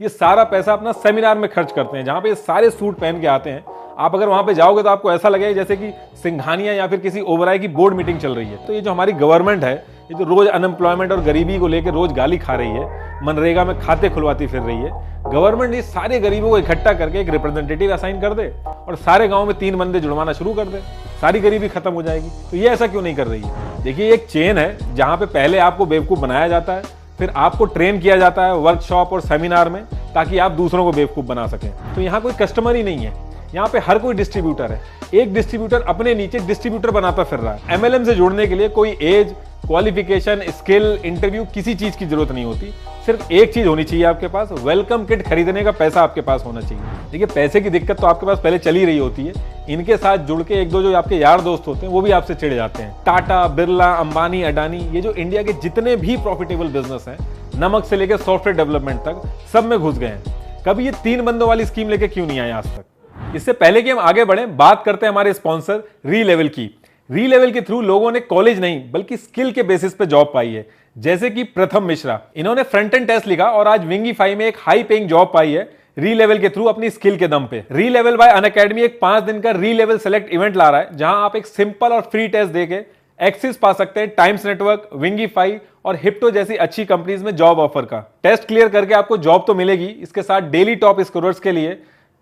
ये सारा पैसा अपना सेमिनार में खर्च करते हैं, जहां पे ये सारे सूट पहन के आते हैं। आप अगर वहां पे जाओगे तो आपको ऐसा लगेगा जैसे कि सिंघानिया या फिर किसी ओबराय की बोर्ड मीटिंग चल रही है। तो ये जो हमारी गवर्नमेंट है, ये जो रोज अनएम्प्लॉयमेंट और गरीबी को लेकर रोज गाली खा रही है, मनरेगा में खाते खुलवाती फिर रही है, गवर्नमेंट ये सारे गरीबों को इकट्ठा करके एक रिप्रेजेंटेटिव असाइन कर दे और सारे गांव में 3 बंदे जुड़वाना शुरू कर दे, सारी गरीबी खत्म हो जाएगी। तो ये ऐसा क्यों नहीं कर रही है? देखिए, एक चेन है जहां पे पहले आपको बेवकूफ बनाया जाता है, फिर आपको ट्रेन किया जाता है वर्कशॉप और सेमिनार में, ताकि आप दूसरों को बेवकूफ बना सकें। तो यहाँ कोई कस्टमर ही नहीं है, यहाँ पे हर कोई डिस्ट्रीब्यूटर है। एक डिस्ट्रीब्यूटर अपने नीचे डिस्ट्रीब्यूटर बनाता फिर रहा है। एमएलएम से जुड़ने के लिए कोई एज, क्वालिफिकेशन, स्किल, इंटरव्यू, किसी चीज की जरूरत नहीं होती। सिर्फ एक चीज होनी चाहिए आपके पास, वेलकम किट खरीदने का पैसा आपके पास होना चाहिए। देखिए, पैसे की दिक्कत तो आपके पास पहले चली रही होती है, इनके साथ जुड़ के एक दो जो आपके यार दोस्त होते हैं वो भी आपसे चिढ़ जाते हैं। टाटा, बिरला, अंबानी, अडानी, ये जो इंडिया के जितने भी प्रॉफिटेबल बिजनेस हैं, नमक से लेकर सॉफ्टवेयर डेवलपमेंट तक, सब में घुस गए हैं। कभी ये 3 बंदों वाली स्कीम लेके क्यों नहीं आए आज तक? इससे पहले कि हम आगे बढ़ें, बात करते हैं हमारे स्पॉन्सर रीलेवल की। रीलेवल के थ्रू लोगों ने कॉलेज नहीं बल्कि स्किल के बेसिस पे जॉब पाई है, जैसे कि प्रथम मिश्रा। इन्होंने फ्रंट एंड टेस्ट लिखा और आज विंगीफाई में एक हाई पेइंग जॉब पाई है रीलेवल के थ्रू अपनी स्किल के दम पे। रीलेवल बाय अनअकैडमी एक 5 दिन का रीलेवल सेलेक्ट इवेंट ला रहा है, जहां आप एक सिंपल और फ्री टेस्ट देके एक्सेस पा सकते हैं टाइम्स नेटवर्क, विंगीफाई और हिप्टो जैसी अच्छी कंपनीज में जॉब ऑफर का। टेस्ट क्लियर करके आपको जॉब तो मिलेगी, इसके साथ डेली टॉप स्कोरर्स के लिए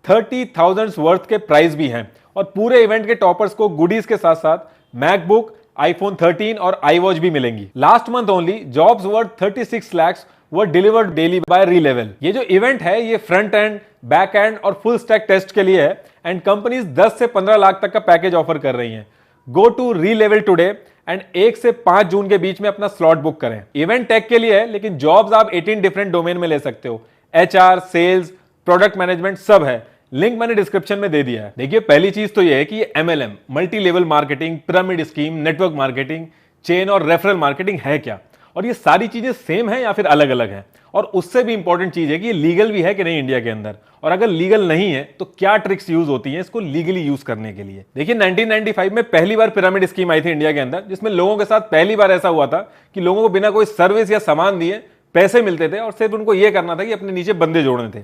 30,000 वर्थ के प्राइज भी हैं और पूरे इवेंट के टॉपर्स को गुडीज के साथ साथ मैकबुक, आईफोन 13 और iWatch भी मिलेंगी। Last month only jobs worth 36 lakhs were delivered daily bye Relevel. ये जो इवेंट है ये फ्रंट एंड, बैक एंड और फुल स्टैक टेस्ट के लिए है एंड कंपनीज 10 से 15 लाख तक का पैकेज ऑफर कर रही हैं। Go to Relevel today and 1 से 5 जून के बीच में अपना स्लॉट बुक करें। इवेंट टेक के लिए है, लेकिन जॉब्स आप 18 डिफरेंट डोमेन में ले सकते हो। HR, सेल्स, प्रोडक्ट मैनेजमेंट सब है। लिंक मैंने डिस्क्रिप्शन में दे दिया है। देखिए, पहली चीज तो ये है कि ये MLM, multi level marketing, pyramid scheme, network marketing, chain और रेफरल मार्केटिंग है क्या, और ये सारी चीजें सेम है या फिर अलग अलग है। और उससे भी इंपॉर्टेंट चीज है कि ये लीगल भी है कि नहीं इंडिया के अंदर, और अगर लीगल नहीं है तो क्या ट्रिक्स यूज होती हैं इसको लीगली यूज करने के लिए। देखिए, 1995 में पहली बार पिरामिड स्कीम आई थी इंडिया के अंदर, जिसमें लोगों के साथ पहली बार ऐसा हुआ था कि लोगों को बिना कोई सर्विस या सामान दिए पैसे मिलते थे और सिर्फ उनको यह करना था कि अपने नीचे बंदे जोड़ने थे।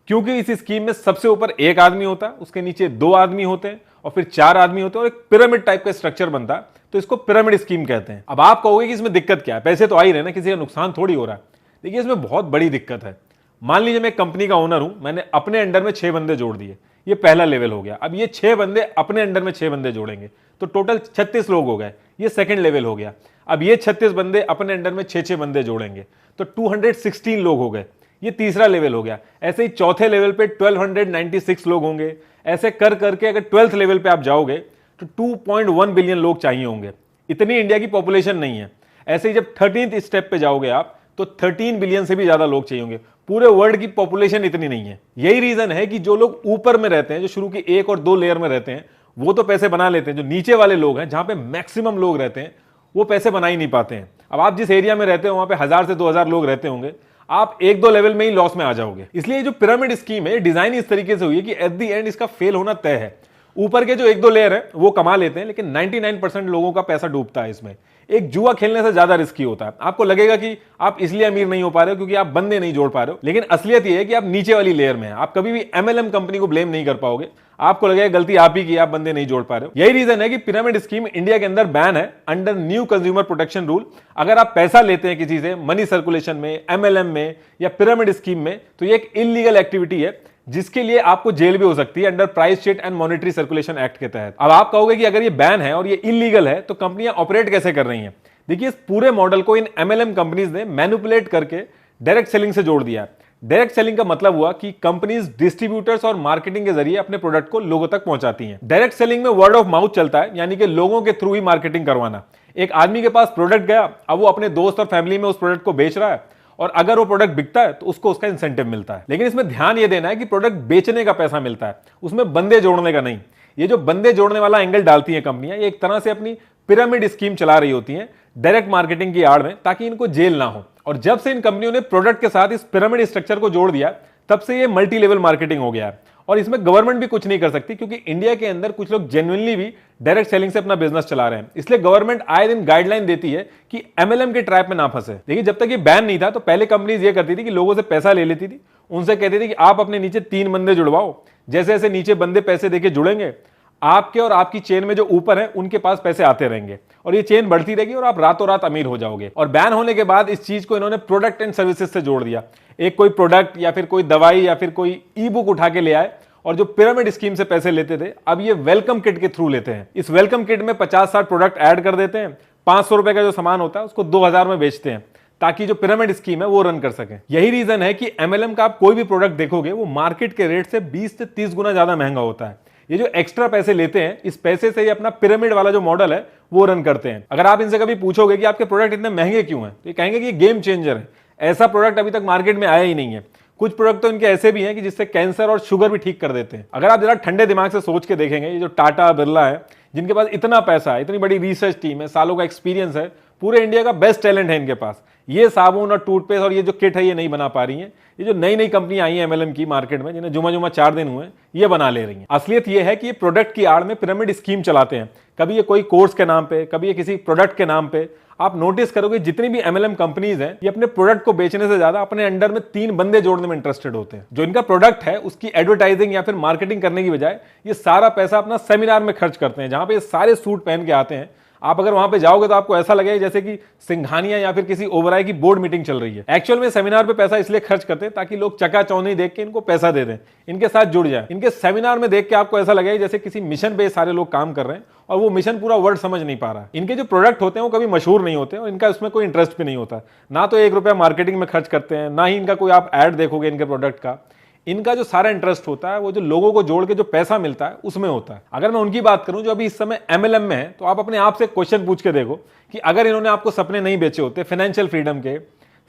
क्योंकि इस स्कीम में सबसे ऊपर एक आदमी होता है, उसके नीचे 2 आदमी होते हैं और फिर 4 आदमी होते हैं और एक पिरामिड टाइप का स्ट्रक्चर बनता है, तो इसको पिरामिड स्कीम कहते हैं। अब आप कहोगे कि इसमें दिक्कत क्या है, पैसे तो आ ही रहे ना, किसी का नुकसान थोड़ी हो रहा है। देखिए, इसमें बहुत बड़ी दिक्कत है। मान लीजिए मैं एक कंपनी का ओनर हूं, मैंने अपने अंडर में 6 बंदे जोड़ दिए, ये पहला लेवल हो गया। अब ये 6 बंदे अपने अंडर में 6 बंदे जोड़ेंगे तो टोटल 36 लोग हो गए, ये सेकंड लेवल हो गया। अब ये 36 बंदे अपने अंडर में 6-6 बंदे जोड़ेंगे तो 216 लोग हो गए, ये तीसरा लेवल हो गया। ऐसे ही चौथे लेवल पे 1296 लोग होंगे। ऐसे कर करके अगर 12th लेवल पे आप जाओगे तो 2.1 बिलियन लोग चाहिए होंगे। इतनी इंडिया की पॉपुलेशन नहीं है। ऐसे ही जब 13th स्टेप पे जाओगे आप तो 13 बिलियन से भी ज्यादा लोग चाहिए होंगे। पूरे वर्ल्ड की पॉपुलेशन इतनी नहीं है। यही रीजन है कि जो लोग ऊपर में रहते हैं, जो शुरू की 1 और 2 लेयर में रहते हैं, वो तो पैसे बना लेते हैं। जो नीचे वाले लोग हैं, जहां पे मैक्सिमम लोग रहते हैं, वो पैसे बना ही नहीं पाते हैं। अब आप जिस एरिया में रहते हो वहां पे 1000 से 2000 लोग रहते होंगे, आप 1-2 लेवल में ही लॉस में आ जाओगे। इसलिए जो पिरामिड स्कीम है डिजाइन इस तरीके से हुई है कि एट द एंड इसका फेल होना तय है। ऊपर के जो 1-2 लेयर है वो कमा लेते हैं, लेकिन 99% लोगों का पैसा डूबता है इसमें। एक जुआ खेलने से ज्यादा रिस्की होता है। आपको लगेगा कि आप इसलिए अमीर नहीं हो पा रहे हो क्योंकि आप बंदे नहीं जोड़ पा रहे हो, लेकिन असलियत यह है कि आप नीचे वाली लेयर में हैं। आप कभी भी MLM कंपनी को ब्लेम नहीं कर पाओगे। आपको लगेगा गलती आप ही की, आप बंदे नहीं जोड़ पा रहे हो। यही रीजन है कि पिरामिड स्कीम इंडिया के अंदर बैन है under new consumer protection rule. अगर आप पैसा लेते हैं किसी से मनी सर्कुलेशन में, MLM में या पिरामिड स्कीम में, तो ये एक इलीगल एक्टिविटी है जिसके लिए आपको जेल भी हो सकती है under price sheet and monetary circulation act के तहत। अब आप कहोगे कि अगर ये बैन है और ये इलीगल है तो कंपनियां ऑपरेट कैसे कर रही हैं? देखिए, इस पूरे मॉडल को इन MLM कंपनीज ने मैनिपुलेट करके डायरेक्ट सेलिंग से जोड़ दिया। डायरेक्ट सेलिंग का मतलब हुआ कि कंपनीज डिस्ट्रीब्यूटर्स और मार्केटिंग के जरिए अपने प्रोडक्ट को लोगों तक पहुंचाती हैं। डायरेक्ट सेलिंग में वर्ड ऑफ माउथ चलता है, यानी कि लोगों के थ्रू ही मार्केटिंग करवाना। एक आदमी के पास प्रोडक्ट गया, अब वो अपने दोस्त और फैमिली में उस प्रोडक्ट को बेच रहा है और अगर वो प्रोडक्ट बिकता है तो उसको उसका इंसेंटिव मिलता है। लेकिन इसमें ध्यान ये देना है कि प्रोडक्ट बेचने का पैसा मिलता है, उसमें बंदे जोड़ने का नहीं। ये जो बंदे जोड़ने वाला एंगल डालती है कंपनियां, ये एक तरह से अपनी पिरामिड स्कीम चला रही होती हैं डायरेक्ट मार्केटिंग की आड़ में, ताकि इनको जेल ना हो। और जब से इन कंपनियों ने प्रोडक्ट के साथ इस पिरामिड स्ट्रक्चर को जोड़ दिया, तब से ये मल्टी लेवल मार्केटिंग हो गया है और इसमें गवर्नमेंट भी कुछ नहीं कर सकती, क्योंकि इंडिया के अंदर कुछ लोग जेन्युइनली भी डायरेक्ट सेलिंग से अपना बिजनेस चला रहे हैं। इसलिए गवर्नमेंट आए दिन गाइडलाइन देती है कि एमएलएम के ट्रैप में ना फंसे। देखिए, जब तक ये बैन नहीं था तो पहले कंपनीज ये करती थी कि लोगों से पैसा ले लेती थी, उनसे कहती थी कि आप अपने नीचे 3 बंदे जुड़वाओ। जैसे जैसे नीचे बंदे पैसे देके जुड़ेंगे, आपके और आपकी चेन में जो ऊपर है उनके पास पैसे आते रहेंगे और ये चेन बढ़ती रहेगी और आप रातों रात अमीर हो जाओगे। और बैन होने के बाद इस चीज को इन्होंने प्रोडक्ट एंड सर्विसेज से जोड़ दिया। एक कोई प्रोडक्ट या फिर कोई दवाई या फिर कोई ई बुक उठा के ले आए और जो पिरामिड स्कीम से पैसे लेते थे, अब ये वेलकम किट के थ्रू लेते हैं। इस वेलकम किट में 50-60 प्रोडक्ट ऐड कर देते हैं, 500 रुपए का जो सामान होता है उसको 2000 में बेचते हैं, ताकि जो पिरामिड स्कीम है वो रन कर सके। यही रीजन है कि एमएलएम का आप कोई भी प्रोडक्ट देखोगे वो मार्केट के रेट से 20 से 30 गुना ज्यादा महंगा होता है। ये जो एक्स्ट्रा पैसे लेते हैं, इस पैसे से ये अपना पिरामिड वाला जो मॉडल है वो रन करते हैं। अगर आप इनसे कभी पूछोगे कि आपके प्रोडक्ट इतने महंगे क्यों हैं, तो ये कहेंगे कि ये गेम चेंजर है, ऐसा प्रोडक्ट अभी तक मार्केट में आया ही नहीं है। कुछ प्रोडक्ट तो इनके ऐसे भी हैं कि जिससे कैंसर और शुगर भी ठीक कर देते हैं। अगर आप जरा ठंडे दिमाग से सोच के देखेंगे, ये जो टाटा बिरला है, जिनके पास इतना पैसा है, इतनी बड़ी रिसर्च टीम है, सालों का एक्सपीरियंस है, पूरे इंडिया का बेस्ट टैलेंट है इनके पास, ये साबुन और टूथपेस्ट और ये जो किट है ये नहीं बना पा रही हैं। ये जो नई नई कंपनी आई है एमएलएम की मार्केट में, जिन्हें जुमा जुमा 4 दिन हुए, ये बना ले रही हैं। असलियत ये है कि ये प्रोडक्ट की आड़ में पिरामिड स्कीम चलाते हैं। कभी ये कोई कोर्स के नाम पे, कभी ये किसी प्रोडक्ट के नाम पे। आप नोटिस करोगे जितनी भी एमएलएम कंपनीज हैं, ये अपने प्रोडक्ट को बेचने से ज्यादा अपने अंडर में 3 बंदे जोड़ने में इंटरेस्टेड होते हैं। जो इनका प्रोडक्ट है उसकी एडवर्टाइजिंग या फिर मार्केटिंग करने की बजाय ये सारा पैसा अपना सेमिनार में खर्च करते हैं, जहां पे ये सारे सूट पहन के आते हैं। आप अगर वहां पे जाओगे तो आपको ऐसा लगेगा जैसे कि सिंघानिया या फिर किसी ओबराय की बोर्ड मीटिंग चल रही है। एक्चुअल में सेमिनार पे पैसा इसलिए खर्च करते हैं ताकि लोग चकाचौंधी देख के इनको पैसा दे दें, इनके साथ जुड़ जाए। इनके सेमिनार में देख के आपको ऐसा लगेगा जैसे किसी मिशन पे सारे लोग काम कर रहे हैं और वो मिशन पूरा वर्ड समझ नहीं पा रहा। इनके जो प्रोडक्ट होते हैं वो कभी मशहूर नहीं होते और इनका उसमें कोई इंटरेस्ट भी नहीं होता। ना तो 1 रुपया मार्केटिंग में खर्च करते हैं, ना ही इनका कोई आप ऐड देखोगे इनके प्रोडक्ट का। इनका जो सारा इंटरेस्ट होता है वो जो लोगों को जोड़ के जो पैसा मिलता है उसमें होता है। अगर मैं उनकी बात करूं जो अभी इस समय एमएलएम में है, तो आप अपने आप से क्वेश्चन पूछ के देखो कि अगर इन्होंने आपको सपने नहीं बेचे होते फाइनेंशियल फ्रीडम के,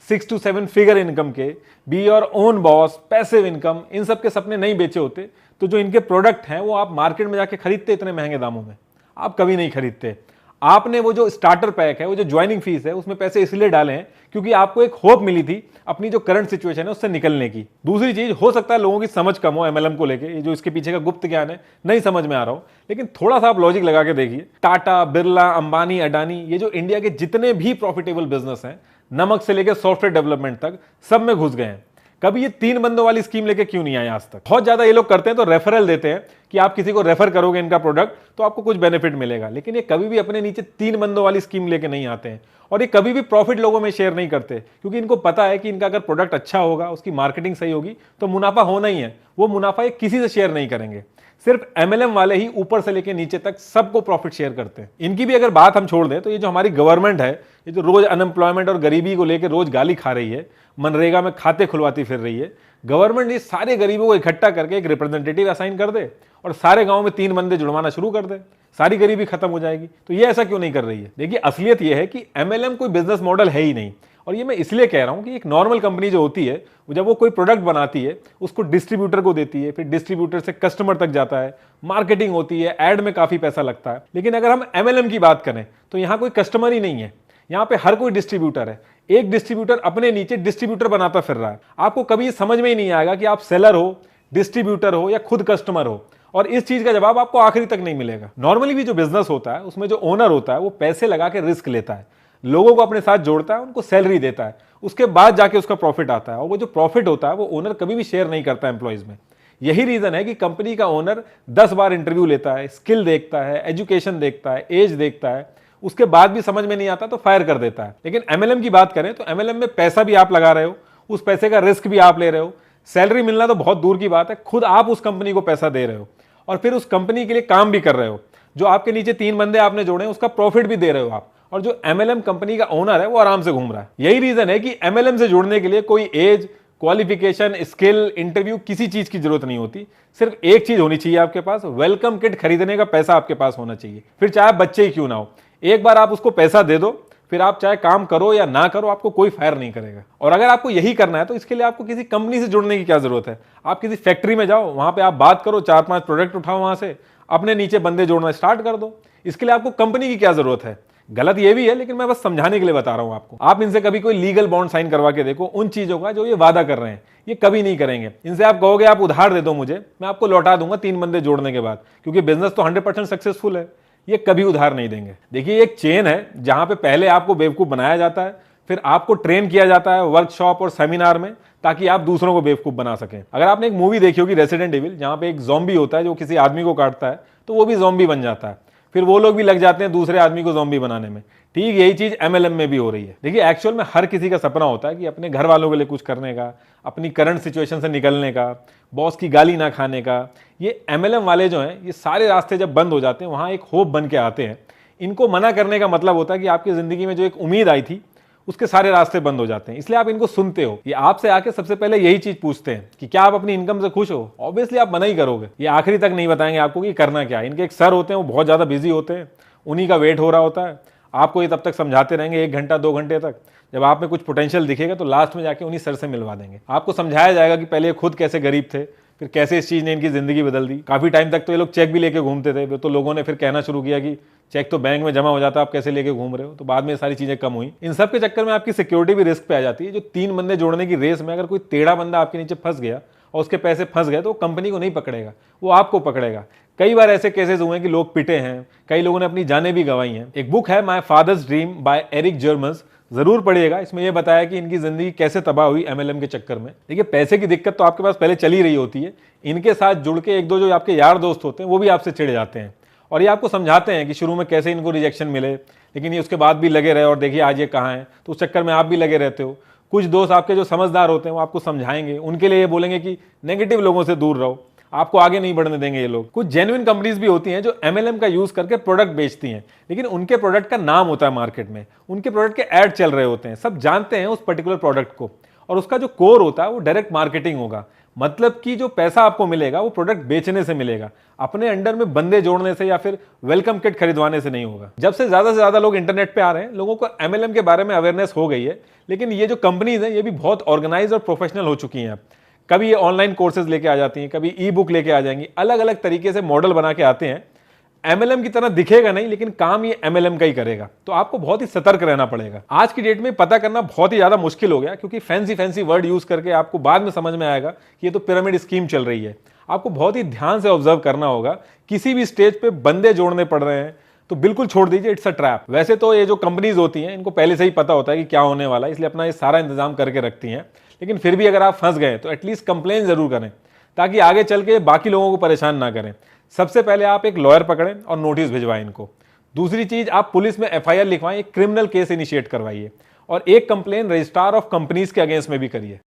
6 to 7 फिगर इनकम के, be your own boss, passive income, इन सब के सपने नहीं बेचे होते, तो जो इनके प्रोडक्ट हैं वो आप मार्केट में जाके खरीदते इतने महंगे दामों में? आप कभी नहीं खरीदते। आपने वो जो स्टार्टर पैक है, वो जो ज्वाइनिंग फीस है, उसमें पैसे इसलिए डाले हैं क्योंकि आपको एक होप मिली थी अपनी जो करंट सिचुएशन है उससे निकलने की। दूसरी चीज, हो सकता है लोगों की समझ कम हो एमएलएम को लेके, ये जो इसके पीछे का गुप्त ज्ञान है नहीं समझ में आ रहा हो, लेकिन थोड़ा सा आप लॉजिक लगा के देखिए। टाटा, बिरला, अंबानी, अडानी, ये जो इंडिया के जितने भी प्रॉफिटेबल बिजनेस हैं, नमक से लेकर सॉफ्टवेयर डेवलपमेंट तक, सब में घुस गए हैं। कभी ये 3 बंदों वाली स्कीम लेके क्यों नहीं आए आज तक? बहुत ज्यादा ये लोग करते हैं तो रेफरल देते हैं कि आप किसी को रेफर करोगे इनका प्रोडक्ट तो आपको कुछ बेनिफिट मिलेगा, लेकिन ये कभी भी अपने नीचे 3 बंदों वाली स्कीम लेके नहीं आते हैं। और ये कभी भी प्रॉफिट लोगों में शेयर नहीं करते, क्योंकि इनको पता है कि इनका अगर प्रोडक्ट अच्छा होगा, उसकी मार्केटिंग सही होगी तो मुनाफा होना ही है। वो मुनाफा ये किसी से शेयर नहीं करेंगे। सिर्फ एमएलएम वाले ही ऊपर से लेके नीचे तक सबको प्रॉफिट शेयर करते हैं। इनकी भी अगर बात हम छोड़ दें तो ये जो हमारी गवर्नमेंट है, ये जो रोज अनएम्प्लॉयमेंट और गरीबी को लेकर रोज गाली खा रही है, मनरेगा में खाते खुलवाती फिर रही है, गवर्नमेंट ने सारे गरीबों को इकट्ठा करके एक रिप्रेजेंटेटिव असाइन कर दे और सारे गांव में 3 बंदे जुड़वाना शुरू कर दे, सारी गरीबी खत्म हो जाएगी। तो ये ऐसा क्यों नहीं कर रही है? देखिए, असलियत ये है कि एमएलएम कोई बिजनेस मॉडल है ही नहीं। और ये मैं इसलिए कह रहा हूं कि एक नॉर्मल कंपनी जो होती है, जब वो कोई प्रोडक्ट बनाती है, उसको डिस्ट्रीब्यूटर को देती है, फिर डिस्ट्रीब्यूटर से कस्टमर तक जाता है, मार्केटिंग होती है, एड में काफी पैसा लगता है। लेकिन अगर हम एमएलएम की बात करें तो यहां कोई कस्टमर ही नहीं है, यहां पे हर कोई डिस्ट्रीब्यूटर है। एक डिस्ट्रीब्यूटर अपने नीचे डिस्ट्रीब्यूटर बनाता फिर रहा है। आपको कभी समझ में ही नहीं आएगा कि आप सेलर हो, डिस्ट्रीब्यूटर हो या खुद कस्टमर हो, और इस चीज का जवाब आपको आखिरी तक नहीं मिलेगा। नॉर्मली भी जो बिजनेस होता है उसमें जो ओनर होता है वो पैसे लगा के रिस्क लेता है, लोगों को अपने साथ जोड़ता है, उनको सैलरी देता है, उसके बाद जाके उसका प्रॉफिट आता है। और वो जो प्रॉफिट होता है वो ओनर कभी भी शेयर नहीं करता एम्प्लॉइज में। यही रीजन है कि कंपनी का ओनर 10 बार इंटरव्यू लेता है, स्किल देखता है, एजुकेशन देखता है, एज देखता है, उसके बाद भी समझ में नहीं आता तो फायर कर देता है। लेकिन एमएलएम की बात करें तो एमएलएम में पैसा भी आप लगा रहे हो, उस पैसे का रिस्क भी आप ले रहे हो, सैलरी मिलना तो बहुत दूर की बात है, खुद आप उस कंपनी को पैसा दे रहे हो और फिर उस कंपनी के लिए काम भी कर रहे हो। जो आपके नीचे 3 बंदे आपने जोड़े हैं उसका प्रॉफिट भी दे रहे हो आप, और जो एमएलएम कंपनी का ओनर है वो आराम से घूम रहा है। यही रीजन है कि एमएलएम से जुड़ने के लिए कोई एज, क्वालिफिकेशन, स्किल, इंटरव्यू, किसी चीज की जरूरत नहीं होती। सिर्फ एक चीज होनी चाहिए आपके पास, वेलकम किट खरीदने का पैसा आपके पास होना चाहिए। फिर चाहे आप बच्चे ही क्यों ना हो, एक बार आप उसको पैसा दे दो, फिर आप चाहे काम करो या ना करो, आपको कोई फायर नहीं करेगा। और अगर आपको यही करना है तो इसके लिए आपको किसी कंपनी से जुड़ने की क्या जरूरत है? आप किसी फैक्ट्री में जाओ, वहां पे आप बात करो, 4-5 प्रोडक्ट उठाओ, वहां से अपने नीचे बंदे जोड़ना स्टार्ट कर दो। इसके लिए आपको कंपनी की क्या जरूरत है? गलत ये भी है, लेकिन मैं बस समझाने के लिए बता रहा हूं आपको। आप इनसे कभी कोई लीगल बॉन्ड साइन करवा के देखो उन चीजों का जो ये वादा कर रहे हैं। ये कभी नहीं करेंगे। इनसे आप कहोगे आप उधार दे दो मुझे, मैं आपको लौटा दूंगा 3 बंदे जोड़ने के बाद, क्योंकि बिजनेस तो 100% सक्सेसफुल है। ये कभी उधार नहीं देंगे। देखिए एक चेन है जहां पे पहले आपको बेवकूफ बनाया जाता है, फिर आपको ट्रेन किया जाता है वर्कशॉप और सेमिनार में, ताकि आप दूसरों को बेवकूफ बना सकें। अगर आपने एक मूवी देखी होगी रेसिडेंट एविल, जहां पे एक ज़ॉम्बी होता है जो किसी आदमी को काटता है तो वो भी ज़ॉम्बी बन जाता है, फिर वो लोग भी लग जाते हैं दूसरे आदमी को ज़ॉम्बी बनाने में। ठीक यही चीज एमएलएम में भी हो रही है। देखिए एक्चुअल में हर किसी का सपना होता है कि अपने घर वालों के लिए कुछ करने का, अपनी करंट सिचुएशन से निकलने का, बॉस की गाली ना खाने का। ये एमएलएम वाले जो हैं, ये सारे रास्ते जब बंद हो जाते हैं, वहां एक होप बन के आते हैं। इनको मना करने का मतलब होता है कि आपकी जिंदगी में जो एक उम्मीद आई थी उसके सारे रास्ते बंद हो जाते हैं, इसलिए आप इनको सुनते हो। ये आपसे आके सबसे पहले यही चीज पूछते हैं कि क्या आप अपनी इनकम से खुश हो। ऑब्वियसली आप मना ही करोगे। ये आखिरी तक नहीं बताएंगे आपको कि करना क्या है। इनके एक सर होते हैं, वो बहुत ज्यादा बिजी होते हैं, उन्हीं का वेट हो रहा होता है। आपको ये तब तक समझाते रहेंगे 1 घंटा 2 घंटे तक। जब आप में कुछ पोटेंशियल दिखेगा तो लास्ट में जाके उन्हीं सर से मिलवा देंगे। आपको समझाया जाएगा कि पहले खुद कैसे गरीब थे, फिर कैसे इस चीज ने इनकी जिंदगी बदल दी। काफी टाइम तक तो ये लोग चेक भी लेके घूमते थे, तो लोगों ने फिर कहना शुरू किया कि चेक तो बैंक में जमा हो जाता है, आप कैसे लेके घूम रहे हो। तो बाद में सारी चीजें कम हुई। इन सब के चक्कर में आपकी सिक्योरिटी भी रिस्क पे आ जाती है। जो 3 बंदे जोड़ने की रेस में अगर कोई टेढ़ा बंदा आपके नीचे फंस गया और उसके पैसे फंस गए, तो कंपनी को नहीं पकड़ेगा, वो आपको पकड़ेगा। कई बार ऐसे केसेस हुए हैं कि लोग पिटे हैं, कई लोगों ने अपनी जानें भी गंवाई हैं। एक बुक है my father's dream by Eric Germs, जरूर पढ़िएगा। इसमें यह बताया कि इनकी जिंदगी कैसे तबाह हुई एमएलएम के चक्कर में। देखिए पैसे की दिक्कत तो आपके पास पहले चली रही होती है, इनके साथ जुड़ के 1-2 जो आपके यार दोस्त होते हैं वो भी आपसे चिढ़ जाते हैं और ये आपको समझाते हैं कि शुरू में कैसे इनको रिजेक्शन मिले, लेकिन ये उसके बाद भी लगे रहे और देखिए आज ये कहाँ है। तो उस चक्कर में आप भी लगे रहते हो। कुछ दोस्त आपके जो समझदार होते हैं वो आपको समझाएंगे, उनके लिए ये बोलेंगे कि नेगेटिव लोगों से दूर रहो, आपको आगे नहीं बढ़ने देंगे ये लोग। कुछ जेन्युइन कंपनीज भी होती हैं जो एमएलएम का यूज करके प्रोडक्ट बेचती हैं, लेकिन उनके प्रोडक्ट का नाम होता है मार्केट में, उनके प्रोडक्ट के ऐड चल रहे होते हैं, सब जानते हैं उस पर्टिकुलर प्रोडक्ट को, और उसका जो कोर होता है वो डायरेक्ट मार्केटिंग होगा। मतलब कि जो पैसा आपको मिलेगा वो प्रोडक्ट बेचने से मिलेगा, अपने अंडर में बंदे जोड़ने से या फिर वेलकम किट खरीदवाने से नहीं होगा। जब से ज्यादा लोग इंटरनेट पे आ रहे हैं, लोगों को एमएलएम के बारे में अवेयरनेस हो गई है, लेकिन ये जो कंपनीज हैं ये भी बहुत ऑर्गेनाइज और प्रोफेशनल हो चुकी हैं। कभी ये ऑनलाइन कोर्सेज लेके आ जाती हैं, कभी ई बुक लेके आ जाएंगी, अलग अलग तरीके से मॉडल बना के आते हैं। एमएलएम की तरह दिखेगा नहीं, लेकिन काम ये एमएलएम का ही करेगा। तो आपको बहुत ही सतर्क रहना पड़ेगा। आज की डेट में पता करना बहुत ही ज्यादा मुश्किल हो गया, क्योंकि फैंसी वर्ड यूज करके आपको बाद में समझ में आएगा कि ये तो पिरामिड स्कीम चल रही है। आपको बहुत ही ध्यान से ऑब्जर्व करना होगा। किसी भी स्टेज पे बंदे जोड़ने पड़ रहे हैं तो बिल्कुल छोड़ दीजिए, इट्स अ ट्रैप। वैसे तो ये जो कंपनीज होती हैं इनको पहले से ही पता होता है कि क्या होने वाला है, इसलिए अपना ये सारा इंतजाम करके रखती हैं। लेकिन फिर भी अगर आप फंस गए तो एटलीस्ट कंप्लेन जरूर करें, ताकि आगे चल के बाकी लोगों को परेशान ना करें। सबसे पहले आप एक लॉयर पकड़ें और नोटिस भिजवाएं इनको। दूसरी चीज, आप पुलिस में एफआईआर लिखवाएं, एक क्रिमिनल केस इनिशिएट करवाइए, और एक कंप्लेन रजिस्ट्रार ऑफ कंपनीज के अगेंस्ट में भी करिए।